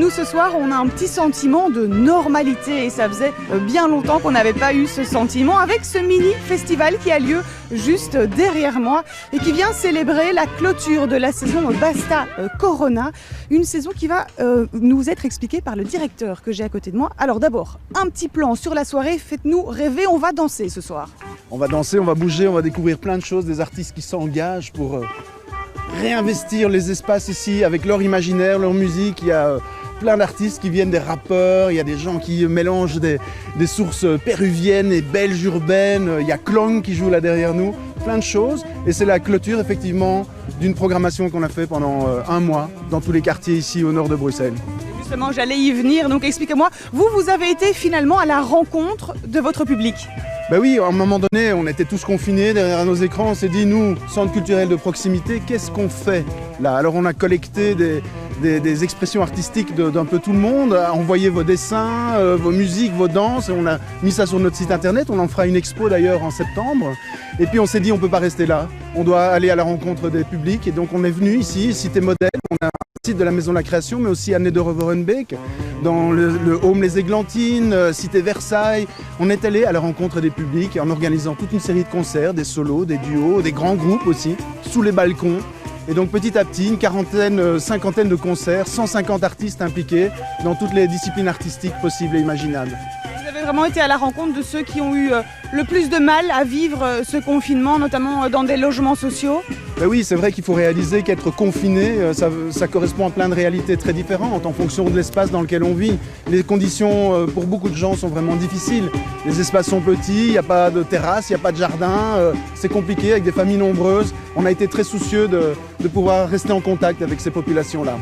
nous ce soir on a un petit sentiment de normalité et ça faisait bien longtemps qu'on n'avait pas eu ce sentiment avec ce mini festival qui a lieu juste derrière moi et qui vient célébrer la clôture de la saison Basta Corona, une saison qui va nous être expliquée par le directeur que j'ai à côté de moi. Alors d'abord, un petit plan sur la soirée, faites-nous rêver, on va danser ce soir. On va danser, on va bouger, on va découvrir plein de choses, des artistes qui s'engagent pour réinvestir les espaces ici avec leur imaginaire, leur musique. Il y a plein d'artistes qui viennent, des rappeurs, il y a des gens qui mélangent des sources péruviennes et belges urbaines. Il y a Klong qui joue là derrière nous, plein de choses. Et c'est la clôture effectivement d'une programmation qu'on a fait pendant un mois dans tous les quartiers ici au nord de Bruxelles. Justement, j'allais y venir, donc expliquez-moi, vous avez été finalement à la rencontre de votre public. Ben oui, à un moment donné, on était tous confinés derrière nos écrans, on s'est dit, nous, centre culturel de proximité, qu'est-ce qu'on fait là? Alors on a collecté des expressions artistiques d'un peu tout le monde, envoyé vos dessins, vos musiques, vos danses, et on a mis ça sur notre site internet, on en fera une expo d'ailleurs en septembre. Et puis on s'est dit, on ne peut pas rester là, on doit aller à la rencontre des publics, et donc on est venu ici, Cité Modèle, on a un site de la Maison de la Création, mais aussi à Nederoverenbeek, dans le Home Les Églantines, Cité Versailles. On est allé à la rencontre des publics en organisant toute une série de concerts, des solos, des duos, des grands groupes aussi, sous les balcons. Et donc petit à petit, une quarantaine, cinquantaine de concerts, 150 artistes impliqués dans toutes les disciplines artistiques possibles et imaginables. Vous avez vraiment été à la rencontre de ceux qui ont eu le plus de mal à vivre ce confinement, notamment dans des logements sociaux? Ben oui, c'est vrai qu'il faut réaliser qu'être confiné, ça correspond à plein de réalités très différentes en fonction de l'espace dans lequel on vit. Les conditions pour beaucoup de gens sont vraiment difficiles. Les espaces sont petits, il n'y a pas de terrasse, il n'y a pas de jardin, c'est compliqué avec des familles nombreuses. On a été très soucieux de pouvoir rester en contact avec ces populations-là.